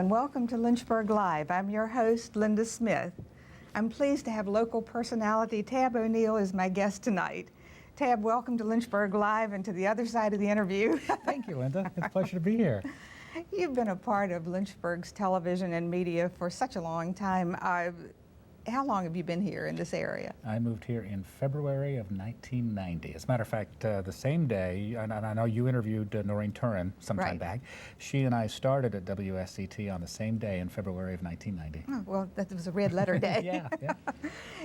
And welcome to Lynchburg Live. I'm your host, Linda Smith. I'm pleased to have local personality Tab O'Neill as my guest tonight. Tab, welcome to Lynchburg Live and to the other side of the interview. Thank you, Linda. It's a pleasure to be here. You've been a part of Lynchburg's television and media for such a long time. How long have you been here in this area? I moved here in February of 1990. As a matter of fact, the same day, and I know you interviewed Noreen Turin sometime back. She and I started at WSCT on the same day in February of 1990. Oh, well, that was a red letter day. Yeah.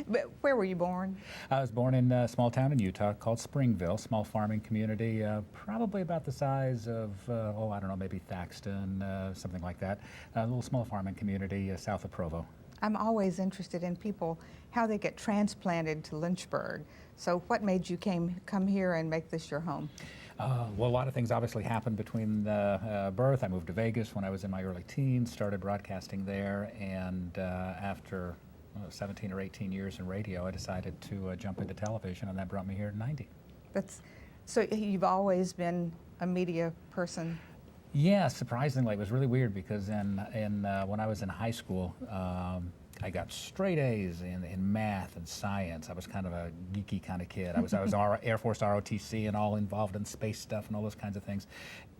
But where were you born? I was born in a small town in Utah called Springville, small farming community, probably about the size of, I don't know, maybe Thaxton, something like that. A little small farming community south of Provo. I'm always interested in people, how they get transplanted to Lynchburg. So what made you come here and make this your home? Well, a lot of things obviously happened between birth. I moved to Vegas when I was in my early teens, started broadcasting there, and after 17 or 18 years in radio, I decided to jump into television, and that brought me here in '90. So you've always been a media person? Yeah, surprisingly, it was really weird because when I was in high school, I got straight A's in math and science. I was kind of a geeky kind of kid. I was Air Force ROTC and all involved in space stuff and all those kinds of things.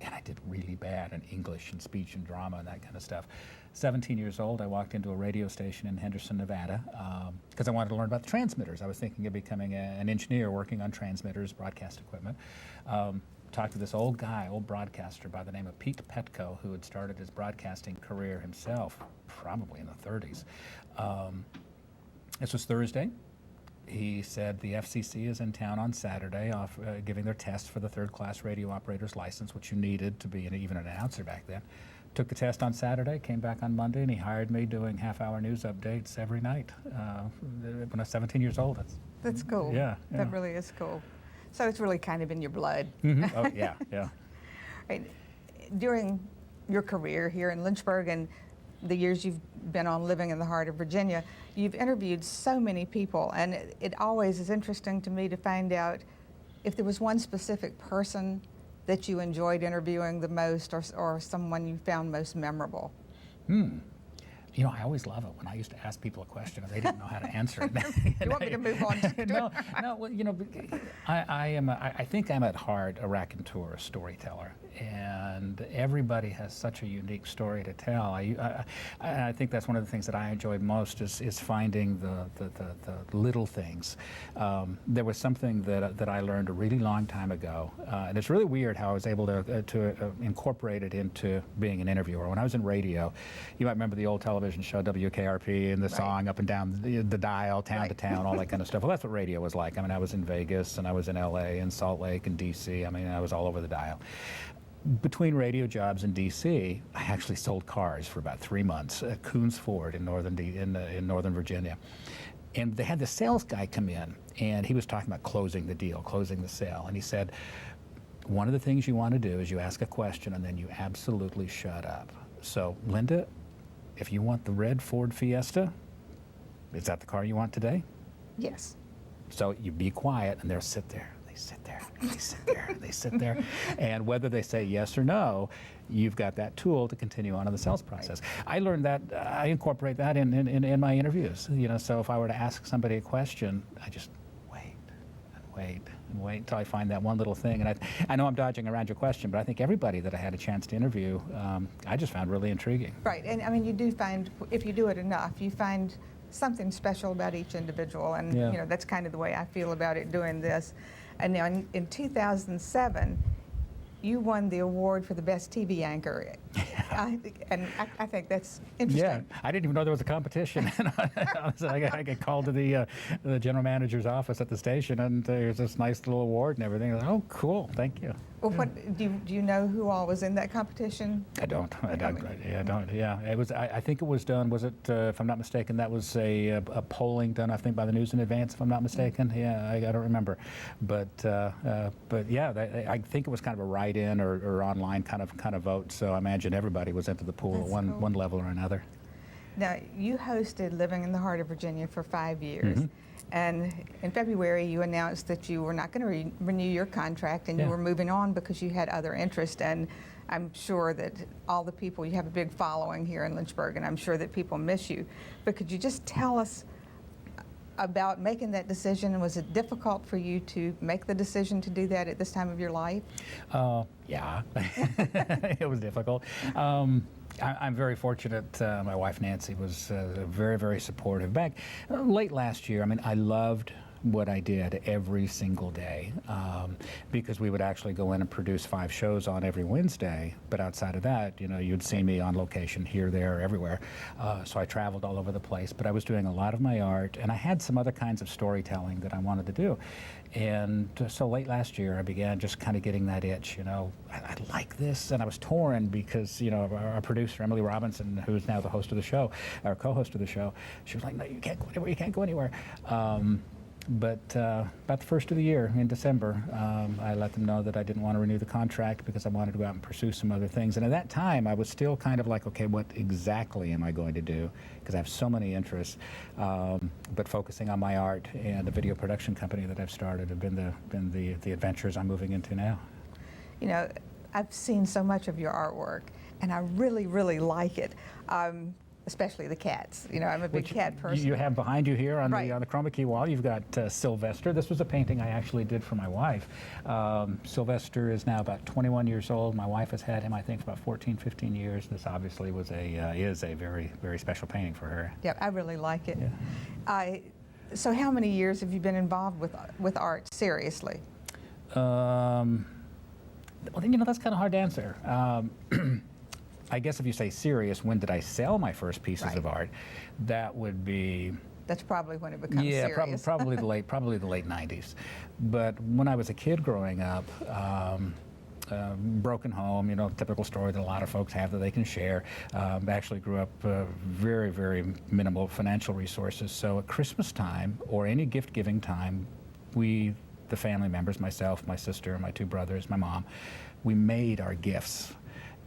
And I did really bad in English and speech and drama and that kind of stuff. 17 years old, I walked into a radio station in Henderson, Nevada, because I wanted to learn about the transmitters. I was thinking of becoming an engineer working on transmitters, broadcast equipment. Talked to this old broadcaster by the name of Pete Petco, who had started his broadcasting career himself, probably in the 30s. This was Thursday. He said the FCC is in town on Saturday, giving their test for the third-class radio operator's license, which you needed to be even an announcer back then. Took the test on Saturday, came back on Monday, and he hired me doing half-hour news updates every night when I was 17 years old. That's cool. Yeah. That really is cool. So it's really kind of in your blood. Mm-hmm. Oh, yeah. Right. During your career here in Lynchburg and the years you've been on Living in the Heart of Virginia, you've interviewed so many people, and it always is interesting to me to find out if there was one specific person that you enjoyed interviewing the most or someone you found most memorable. You know, I always love it when I used to ask people a question and they didn't know how to answer it. You want me to move on? No. Well, you know, I think I'm at heart a raconteur, a storyteller, and everybody has such a unique story to tell. I think that's one of the things that I enjoy most is finding the little things. There was something that I learned a really long time ago, and it's really weird how I was able to incorporate it into being an interviewer. When I was in radio, you might remember the old television show WKRP and the song up and down the dial, town to town, all that kind of stuff. Well, that's what radio was like. I mean, I was in Vegas and I was in LA and Salt Lake and DC. I mean, I was all over the dial. Between radio jobs in DC, I actually sold cars for about 3 months at Coons Ford in Northern Virginia. And they had the sales guy come in, and he was talking about closing the deal, closing the sale. And he said, one of the things you want to do is you ask a question and then you absolutely shut up. So, Linda, if you want the red Ford Fiesta, is that the car you want today? Yes. So you be quiet, and they'll sit there. They sit there. They sit there. They sit there. And whether they say yes or no, you've got that tool to continue on in the sales process. I learned that. I incorporate that in my interviews. You know, so if I were to ask somebody a question, I just wait until I find that one little thing. And I know I'm dodging around your question, but I think everybody that I had a chance to interview, I just found really intriguing. Right, and I mean, you do find, if you do it enough, you find something special about each individual, and you know, that's kind of the way I feel about it doing this. And now in 2007, you won the award for the best TV anchor. And I think that's interesting. Yeah, I didn't even know there was a competition. I get called to the general manager's office at the station, and there's this nice little award and everything. Like, oh, cool, thank you. Well, do you know who all was in that competition? I don't. Yeah, it was. I think it was done. Was it? If I'm not mistaken, that was a polling done. I think by the News in Advance. If I'm not mistaken. Yeah, I don't remember. But yeah, I think it was kind of a write-in or online kind of vote. So I imagine everybody was into the pool at one level or another. Now, you hosted Living in the Heart of Virginia for 5 years. Mm-hmm. And in February, you announced that you were not going to renew your contract and you were moving on because you had other interests. And I'm sure that all the people, you have a big following here in Lynchburg, and I'm sure that people miss you. But could you just tell us about making that decision? And was it difficult for you to make the decision to do that at this time of your life? Yeah, it was difficult. I'm very fortunate. My wife Nancy was very, very supportive. Back late last year, I mean, I loved what I did every single day, because we would actually go in and produce 5 shows on every Wednesday. But outside of that, you know, you'd see me on location here, there, everywhere. So I traveled all over the place. But I was doing a lot of my art, and I had some other kinds of storytelling that I wanted to do. And so late last year, I began just kind of getting that itch, you know, I like this. And I was torn because, you know, our producer, Emily Robinson, who's now the host of the show, our co-host of the show, she was like, no, you can't go anywhere, you can't go anywhere. But about the first of the year, in December, I let them know that I didn't want to renew the contract because I wanted to go out and pursue some other things. And at that time, I was still kind of like, okay, what exactly am I going to do? Because I have so many interests. But focusing on my art and the video production company that I've started have been the adventures I'm moving into now. You know, I've seen so much of your artwork, and I really, really like it. Especially the cats. You know, I'm a big cat person. You have behind you here on Right. the chroma key wall, you've got Sylvester. This was a painting I actually did for my wife. Sylvester is now about 21 years old. My wife has had him, I think, for about 14, 15 years. This obviously was is a very, very special painting for her. Yeah, I really like it. Yeah. So how many years have you been involved with art seriously? Well, then, you know, that's kind of hard to answer. I guess if you say serious, when did I sell my first pieces Right. of art? That would be, That's probably when it becomes yeah, serious. probably the late 90s. But when I was a kid growing up, broken home, you know, typical story that a lot of folks have that they can share. Actually grew up very, very minimal financial resources. So at Christmas time or any gift-giving time, the family members, myself, my sister, my 2 brothers, my mom, we made our gifts.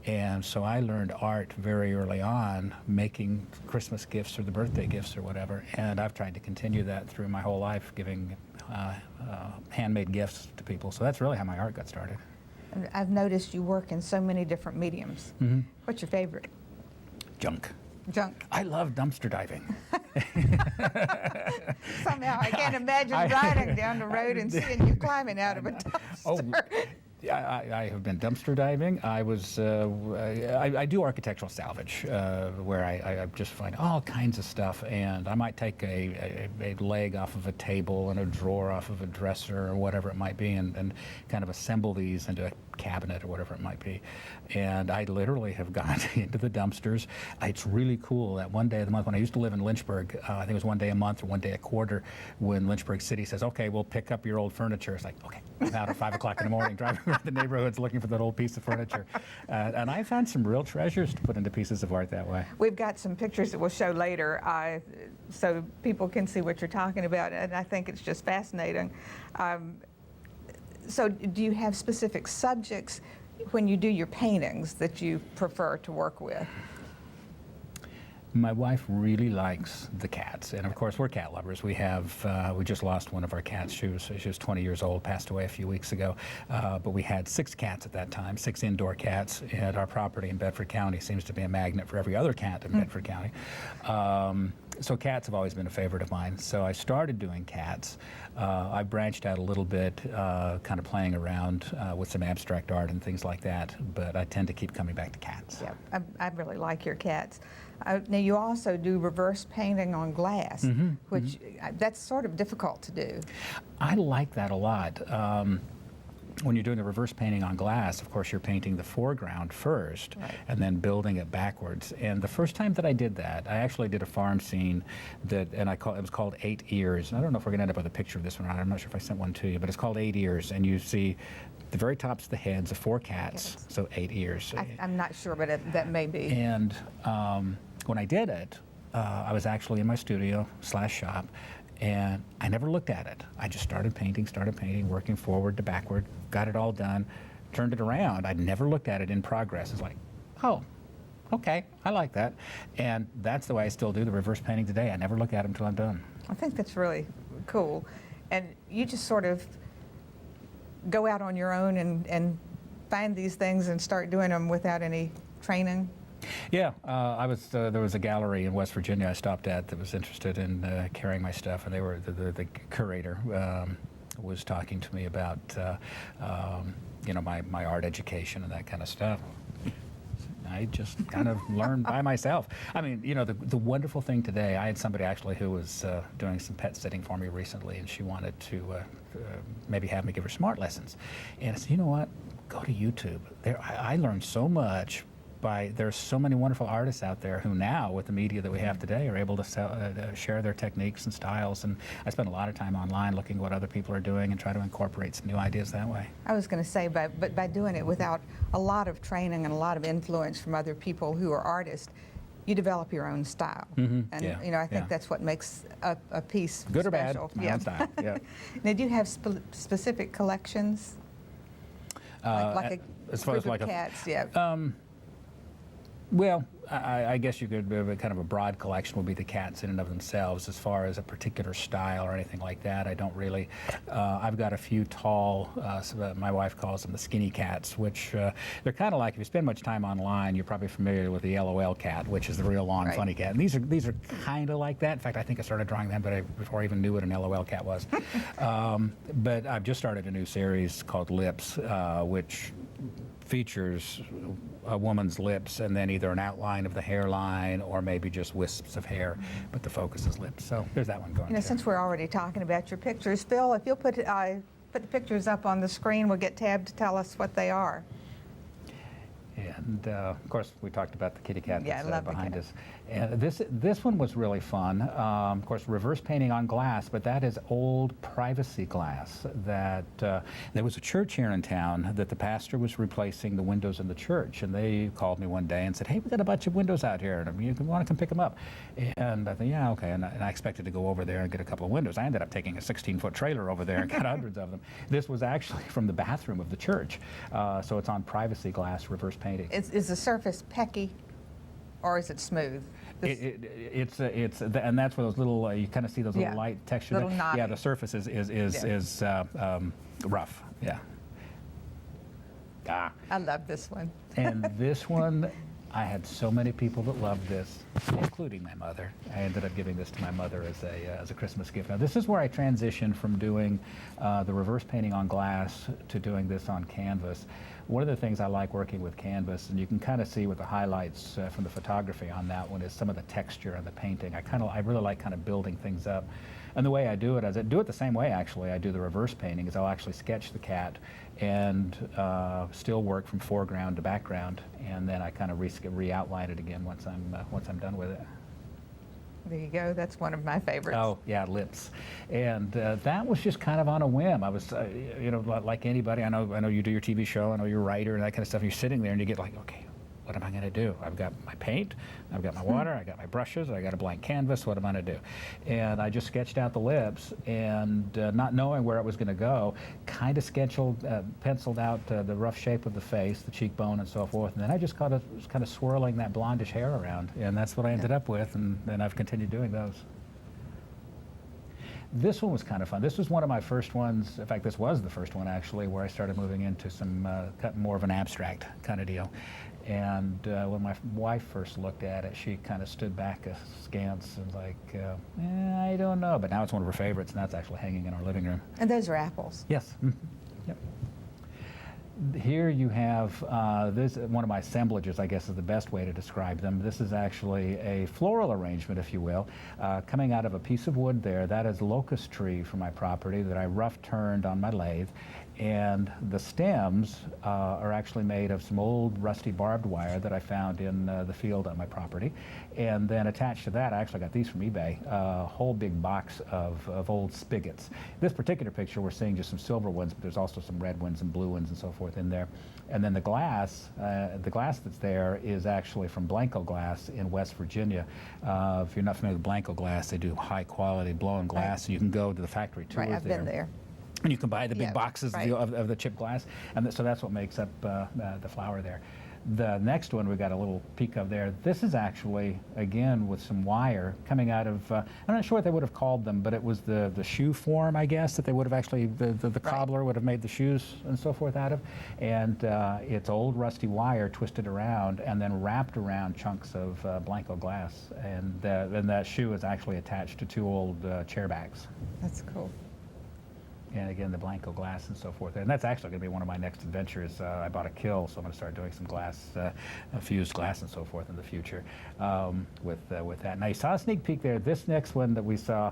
And so I learned art very early on, making Christmas gifts or the birthday gifts or whatever. And I've tried to continue that through my whole life, giving handmade gifts to people. So that's really how my art got started. And I've noticed you work in so many different mediums. Mm-hmm. What's your favorite? Junk. Junk. I love dumpster diving. Somehow I can't imagine riding down the road and seeing you climbing out of a dumpster. I have been dumpster diving. I do architectural salvage, where I just find all kinds of stuff, and I might take a leg off of a table and a drawer off of a dresser or whatever it might be, and kind of assemble these into a cabinet or whatever it might be. And I literally have gone into the dumpsters. It's really cool that one day of the month, when I used to live in Lynchburg, I think it was one day a month or one day a quarter, when Lynchburg City says, okay, we'll pick up your old furniture. It's like, okay, I'm out at 5 o'clock in the morning driving around the neighborhoods looking for that old piece of furniture. And I found some real treasures to put into pieces of art that way. We've got some pictures that we'll show later so people can see what you're talking about, and I think it's just fascinating. So do you have specific subjects when you do your paintings that you prefer to work with? My wife really likes the cats, and of course we're cat lovers. We just lost one of our cats. She was 20 years old, passed away a few weeks ago. But we had 6 cats at that time, 6 indoor cats, and our property in Bedford County seems to be a magnet for every other cat in Bedford County. So cats have always been a favorite of mine. So I started doing cats. I branched out a little bit, kind of playing around with some abstract art and things like that, but I tend to keep coming back to cats. Yeah, I really like your cats. Now you also do reverse painting on glass, which that's sort of difficult to do. I like that a lot. When you're doing the reverse painting on glass, of course, you're painting the foreground first, Right. and then building it backwards. And the first time that I did that, I actually did a farm scene it was called 8 Ears. And I don't know if we're going to end up with a picture of this one or not. I'm not sure if I sent one to you, but it's called 8 Ears. And you see the very tops of the heads of 4 cats, so 8 ears. I'm not sure, but that may be. And when I did it, I was actually in my studio / shop, and I never looked at it. I just started painting, working forward to backward, got it all done, turned it around. I'd never looked at it in progress. It's like, oh, okay, I like that. And that's the way I still do the reverse painting today. I never look at them until I'm done. I think that's really cool. And you just sort of go out on your own and find these things and start doing them without any training? Yeah, there was a gallery in West Virginia I stopped at that was interested in carrying my stuff, and they were the curator was talking to me about my art education and that kind of stuff. I just kind of learned by myself. I mean, the wonderful thing today, I had somebody actually who was doing some pet sitting for me recently, and she wanted to maybe have me give her smart lessons. And I said, you know what, go to YouTube. I learned so much. There's so many wonderful artists out there who now, with the media that we have today, are able to share their techniques and styles. And I spend a lot of time online looking at what other people are doing and try to incorporate some new ideas that way. I was going to say, but by doing it without a lot of training and a lot of influence from other people who are artists, you develop your own style. Mm-hmm. And yeah. I think that's what makes a piece good special. or bad, my own style. Yeah. Now, do you have specific collections? Like a as far as group like of cats? Yeah. Well, I guess you could kind of a broad collection would be the cats in and of themselves. As far as a particular style or anything like that, I don't really. I've got a few tall, my wife calls them the skinny cats, which they're kind of like, if you spend much time online, you're probably familiar with the LOL cat, which is the real long, funny cat. And these are kind of like that. In fact, I think I started drawing them before I even knew what an LOL cat was. But I've just started a new series called Lips, which features a woman's lips and then either an outline of the hairline or maybe just wisps of hair, but the focus is lips. So there's that one going. Since we're already talking about your pictures, Phil, if you'll put the pictures up on the screen, we'll get Tab to tell us what they are. And of course, we talked about the kitty cat that's behind us. And this one was really fun. Of course, reverse painting on glass, but that is old privacy glass. That there was a church here in town that the pastor was replacing the windows in the church, and they called me one day and said, "Hey, we got a bunch of windows out here, and you want to come pick them up?" And I thought, yeah, okay. And I expected to go over there and get a couple of windows. I ended up taking a 16-foot trailer over there and got hundreds of them. This was actually from the bathroom of the church, so it's on privacy glass, reverse painting. Is the surface pecky, or is it smooth? It's and that's where those little you kind of see those little light textures. Little knotty. Yeah, the surface is rough. Yeah. I love this one. And this one, I had so many people that loved this, including my mother. I ended up giving this to my mother as a Christmas gift. Now, this is where I transitioned from doing the reverse painting on glass to doing this on canvas. One of the things I like working with canvas, and you can kind of see with the highlights from the photography on that one, is some of the texture of the painting. I really like kind of building things up. And the way I do it, I do it the same way actually I do the reverse painting, is I'll actually sketch the cat and still work from foreground to background, and then I kind of re-outline it again once I'm done with it. There you go. That's one of my favorites. Oh, yeah, Lips. And that was just kind of on a whim. I was, like anybody, I know you do your TV show, I know you're a writer and that kind of stuff, and you're sitting there and you get like, okay, what am I going to do? I've got my paint, I've got my water, I got my brushes, I got a blank canvas, what am I going to do? And I just sketched out the lips, and not knowing where it was going to go, kind of penciled out the rough shape of the face, the cheekbone and so forth, and then I just kind of swirling that blondish hair around, and that's what I ended up with, and then I've continued doing those. This one was kind of fun. This was one of my first ones. In fact, this was the first one actually where I started moving into some more of an abstract kind of deal. And when my wife first looked at it, she kind of stood back askance and was like, I don't know. But now it's one of her favorites, and that's actually hanging in our living room. And those are apples. Yes. Mm-hmm. Yep. Here you have this, one of my assemblages, I guess is the best way to describe them. This is actually a floral arrangement, if you will, coming out of a piece of wood there. That is locust tree from my property that I rough turned on my lathe. And the stems are actually made of some old rusty barbed wire that I found in the field on my property. And then attached to that, I actually got these from eBay, a whole big box of old spigots. This particular picture, we're seeing just some silver ones, but there's also some red ones and blue ones and so forth in there. And then the glass that's there is actually from Blanco Glass in West Virginia. If you're not familiar with Blanco Glass, they do high quality blown glass, and you can go to the factory tours there. Right, I've been there. And you can buy the big boxes of the chipped glass, and so that's what makes up the flower there. The next one we got a little peek of there. This is actually, again, with some wire coming out of, I'm not sure what they would have called them, but it was the shoe form, I guess, that they would have actually, the cobbler would have made the shoes and so forth out of. And it's old rusty wire twisted around and then wrapped around chunks of Blanco glass. And then that shoe is actually attached to 2 old chair backs. That's cool. And again, the Blanco glass and so forth. And that's actually going to be one of my next adventures. I bought a kiln, so I'm going to start doing some glass, fused glass and so forth in the future with that. Now, you saw a sneak peek there. This next one that we saw,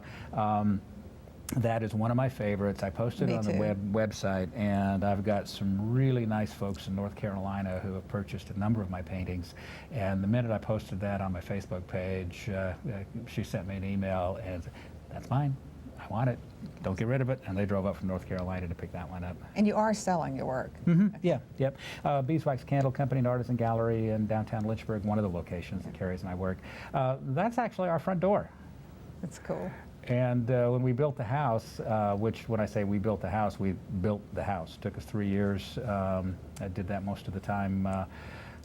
that is one of my favorites. I posted it on the website, and I've got some really nice folks in North Carolina who have purchased a number of my paintings. And the minute I posted that on my Facebook page, she sent me an email and said, "That's mine. I want it. Don't get rid of it." And they drove up from North Carolina to pick that one up. And you are selling your work. Mm-hmm. Yeah, yep. Beeswax Candle Company and Artisan Gallery in downtown Lynchburg, one of the locations that carries my work. That's actually our front door. That's cool. And when we built the house, which when I say we built the house, we built the house. Took us 3 years. I did that most of the time,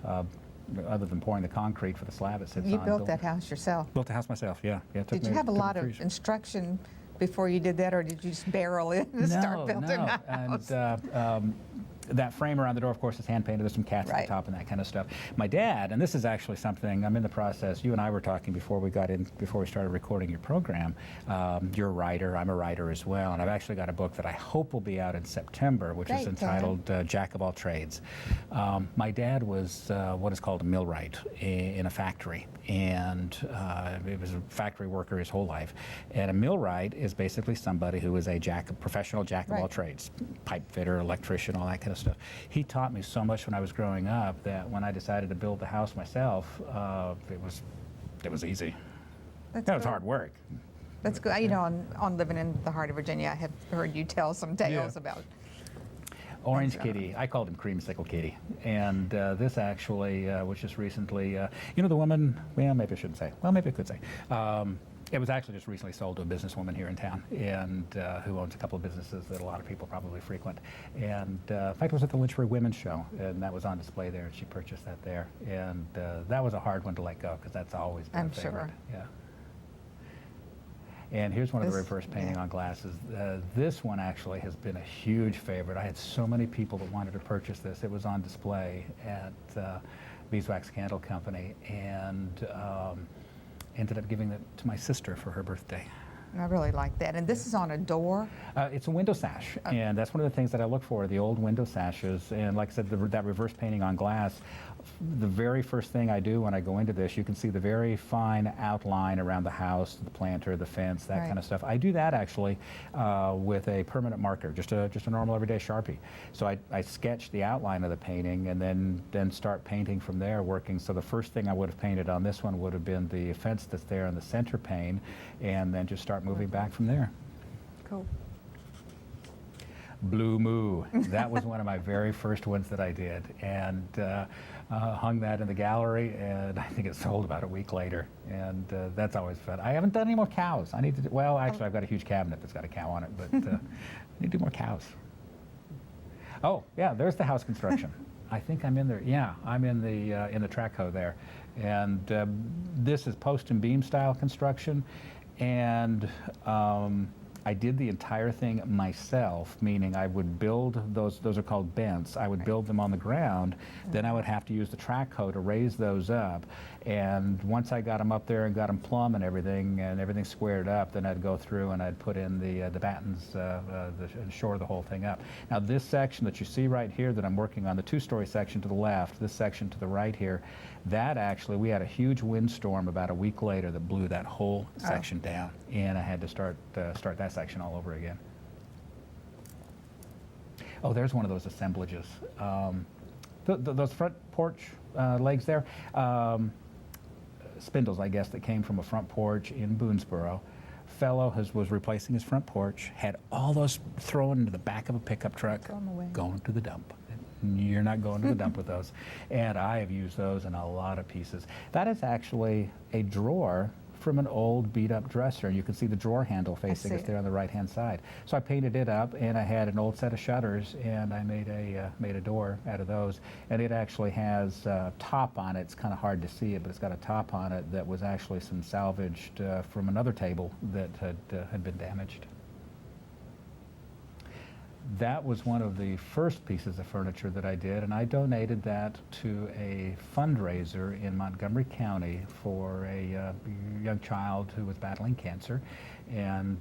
other than pouring the concrete for the slab it sits on. You built that house yourself. Built the house myself, yeah. Did you have a lot of instruction before you did that, or did you just barrel in and start building a house? And that frame around the door, of course, is hand painted. There's some cats at the top and that kind of stuff. My dad, and this is actually something I'm in the process. You and I were talking before we started recording your program. You're a writer. I'm a writer as well, and I've actually got a book that I hope will be out in September, which is entitled Jack of All Trades. My dad was what is called a millwright in a factory, and he was a factory worker his whole life. And a millwright is basically somebody who is a professional jack of all trades, pipe fitter, electrician, all that kind of stuff. He taught me so much when I was growing up that when I decided to build the house myself, it was easy. That was hard work. That's good. You know, on living in the heart of Virginia, I have heard you tell some tales about Orange Kitty. I called him Creamsicle Kitty. And this actually was just recently, you know, the woman, well, maybe I shouldn't say. Well, maybe I could say. It was actually just recently sold to a businesswoman here in town, and who owns a couple of businesses that a lot of people probably frequent. And in fact, it was at the Lynchburg Women's Show, and that was on display there, and she purchased that there. And that was a hard one to let go, because that's always been a favorite. Yeah. And here's one of the reverse painting on glasses. This one actually has been a huge favorite. I had so many people that wanted to purchase this. It was on display at Beeswax Candle Company, and ended up giving it to my sister for her birthday. I really like that. And this is on a door? It's a window sash, and that's one of the things that I look for, the old window sashes. And like I said, that reverse painting on glass, the very first thing I do when I go into this, you can see the very fine outline around the house, the planter, the fence, that kind of stuff. I do that actually with a permanent marker, just a normal everyday Sharpie. So I sketch the outline of the painting and then start painting from there, working. So the first thing I would have painted on this one would have been the fence that's there in the center pane, and then just start moving back from there. Cool. Blue Moo. That was one of my very first ones that I did, and hung that in the gallery, and I think it sold about a week later, and that's always fun. I haven't done any more cows. I need to do, well, actually, I've got a huge cabinet that's got a cow on it, but I need to do more cows. Oh, yeah, there's the house construction. I think I'm in there. Yeah, I'm in the track hoe there, and this is post and beam style construction, and I did the entire thing myself, meaning I would build those are called bents. I would build them on the ground, then I would have to use the track hoe to raise those up. And once I got them up there and got them plumb and everything squared up, then I'd go through and I'd put in the battens and shore the whole thing up. Now this section that you see right here that I'm working on, the two-story section to the left, this section to the right here, that actually, we had a huge windstorm about a week later that blew that whole section down, and I had to start that section all over again. Oh, there's one of those assemblages. Those front porch legs there, spindles, I guess, that came from a front porch in Boonesboro. Fellow was replacing his front porch, had all those thrown into the back of a pickup truck, going to the dump. You're not going to the dump with those. And I have used those in a lot of pieces. That is actually a drawer from an old beat-up dresser. You can see the drawer handle facing us there on the right-hand side. So I painted it up, and I had an old set of shutters, and I made a door out of those. And it actually has a top on it. It's kind of hard to see it, but it's got a top on it that was actually some salvaged from another table that had been damaged. That was one of the first pieces of furniture that I did, and I donated that to a fundraiser in Montgomery County for a young child who was battling cancer, and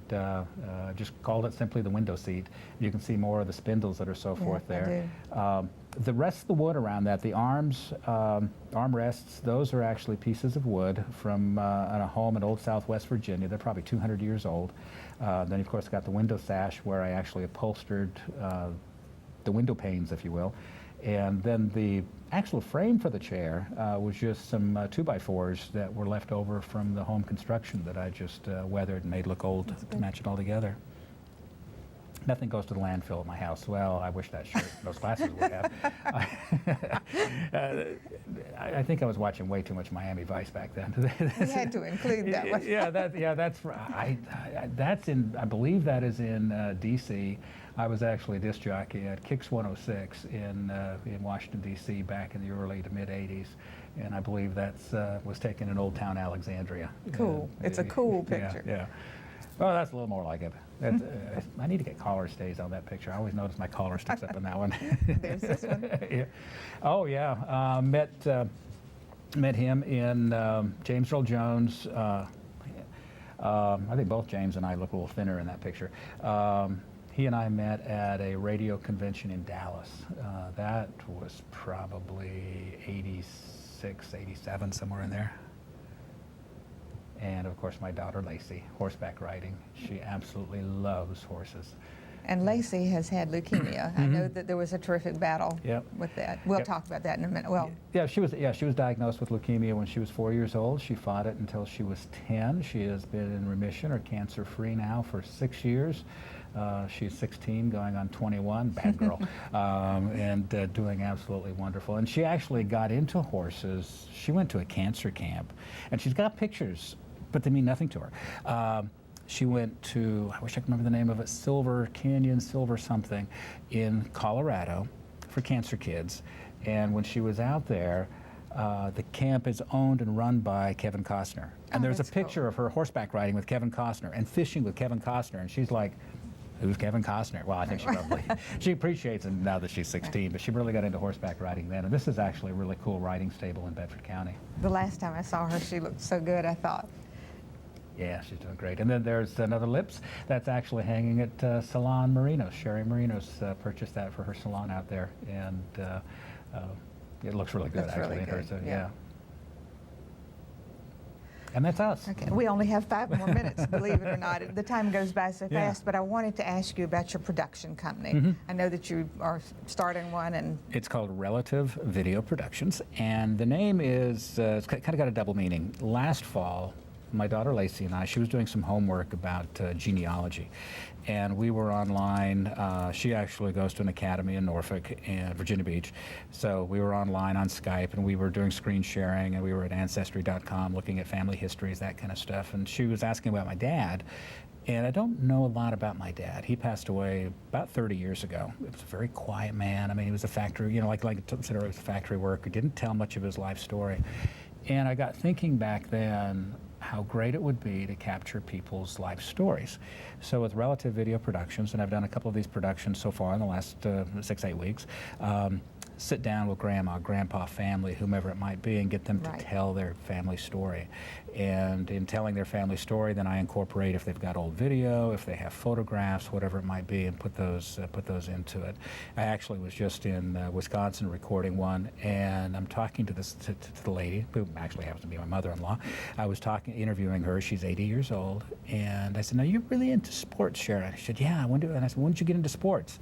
just called it simply the window seat. You can see more of the spindles that are so forth there. The rest of the wood around that, the arms, armrests, those are actually pieces of wood from a home in Old Southwest Virginia. They're probably 200 years old. Then, of course, got the window sash where I actually upholstered the window panes, if you will. And then the actual frame for the chair was just some 2x4s that were left over from the home construction that I just weathered and made look old to match it all together. Nothing goes to the landfill at my house. Well, I wish that shirt, those glasses would have. I think I was watching way too much Miami Vice back then. We had to include that one. That's in. I believe that is in D.C. I was actually a disc jockey at Kicks 106 in Washington D.C. back in the early to mid '80s, and I believe that's was taken in Old Town Alexandria. Cool. It's a cool picture. Yeah. Well, that's a little more like it. I need to get collar stays on that picture. I always notice my collar sticks up in that one. There's this one. Yeah. Oh, yeah. Met him in James Earl Jones. I think both James and I look a little thinner in that picture. He and I met at a radio convention in Dallas. That was probably 86, 87, somewhere in there. And of course, my daughter Lacey, horseback riding. She absolutely loves horses. And Lacey has had leukemia. I know that there was a terrific battle with that. We'll talk about that in a minute. Well, she was diagnosed with leukemia when she was 4 years old. She fought it until she was 10. She has been in remission or cancer-free now for 6 years. She's 16, going on 21, bad girl, and doing absolutely wonderful. And she actually got into horses. She went to a cancer camp, and she's got pictures, but they mean nothing to her. She went to, I wish I could remember the name of it, Silver Canyon, Silver something, in Colorado for cancer kids. And when she was out there, the camp is owned and run by Kevin Costner. And there's a picture of her horseback riding with Kevin Costner and fishing with Kevin Costner. And she's like, who's Kevin Costner? Well, I think she probably, she appreciates him now that she's 16, but she really got into horseback riding then. And this is actually a really cool riding stable in Bedford County. The last time I saw her, she looked so good, I thought. Yeah, she's doing great. And then there's another lips that's actually hanging at Salon Marinos. Sherry Marinos purchased that for her salon out there, and it looks really good. That's actually. really good. So, yeah. And that's us. Okay, we only have 5 more minutes, believe it or not. The time goes by so fast, but I wanted to ask you about your production company. I know that you are starting one, and it's called Relative Video Productions, and the name is, it's kind of got a double meaning. Last fall, my daughter Lacey and I, she was doing some homework about genealogy, and we were online. She actually goes to an academy in Norfolk and Virginia Beach, so we were online on Skype, and we were doing screen sharing, and we were at Ancestry.com looking at family histories, that kind of stuff, and she was asking about my dad. And I don't know a lot about my dad. He passed away about 30 years ago. He was a very quiet man. I mean, he was a factory, like I consider it was factory work. He didn't tell much of his life story. And I got thinking back then how great it would be to capture people's life stories. So with Relative Video Productions, and I've done a couple of these productions so far in the last 6-8 weeks, sit down with grandma, grandpa, family, whomever it might be, and get them to tell their family story. And in telling their family story, then I incorporate if they've got old video, if they have photographs, whatever it might be, and put those into it. I actually was just in Wisconsin recording one, and I'm talking to to the lady, who actually happens to be my mother-in-law. I was interviewing her. She's 80 years old, and I said, "Now you're really into sports, Sharon?" She said, "Yeah, and I said, "When did you get into sports?"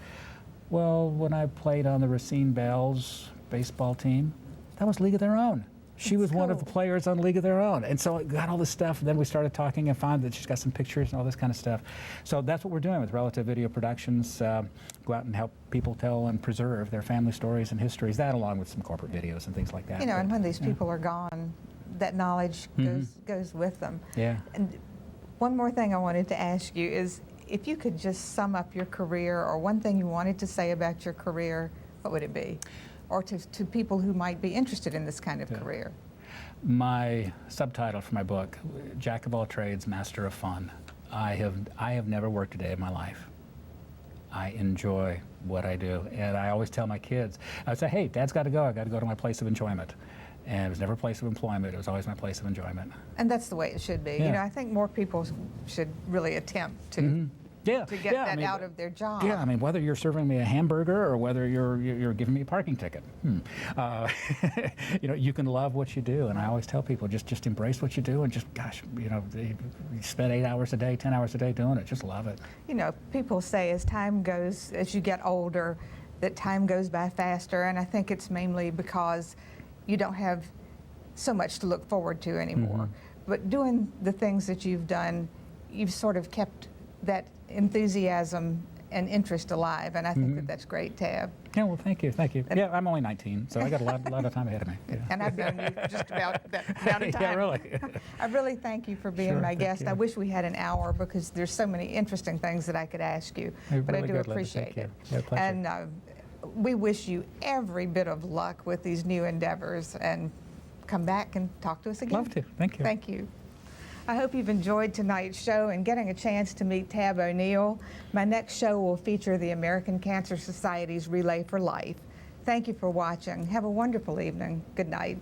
"Well, when I played on the Racine Bells baseball team." That was League of Their Own. She was one of the players on League of Their Own. And so I got all this stuff, and then we started talking and found that she's got some pictures and all this kind of stuff. So that's what we're doing with Relative Video Productions. Go out and help people tell and preserve their family stories and histories, that along with some corporate videos and things like that. And when these people are gone, that knowledge goes with them. Yeah. And one more thing I wanted to ask you is, if you could just sum up your career, or one thing you wanted to say about your career, what would it be? Or to people who might be interested in this kind of career. My subtitle for my book, Jack of all trades, master of fun. I have never worked a day of my life. I enjoy what I do, and I always tell my kids, I would say, hey, Dad's got to go. I got to go to my place of enjoyment. And it was never a place of employment. It was always my place of enjoyment. And that's the way it should be. Yeah. You know, I think more people should really attempt to Yeah, to get yeah, that I mean, out of their job. Yeah, I mean, whether you're serving me a hamburger or whether you're giving me a parking ticket, you know, you can love what you do. And I always tell people, just embrace what you do, and just, gosh, you know, you spend 8 hours a day, 10 hours a day doing it. Just love it. You know, people say as time goes, as you get older, that time goes by faster, and I think it's mainly because you don't have so much to look forward to anymore. But doing the things that you've done, you've sort of kept that enthusiasm and interest alive, and I think that that's great, Tab. Yeah, well, thank you, thank you. And yeah, I'm only 19, so I got a lot of time ahead of me. Yeah. And I've known you just about that amount of time. Yeah, really. I really thank you for being Sure, my thank guest. you. I wish we had an hour, because there's so many interesting things that I could ask you, but I Really do good, Linda. appreciate Thank it. you. Yeah, pleasure. And we wish you every bit of luck with these new endeavors, and come back and talk to us again. Love to. Thank you. Thank you. I hope you've enjoyed tonight's show and getting a chance to meet Tab O'Neill. My next show will feature the American Cancer Society's Relay for Life. Thank you for watching. Have a wonderful evening. Good night.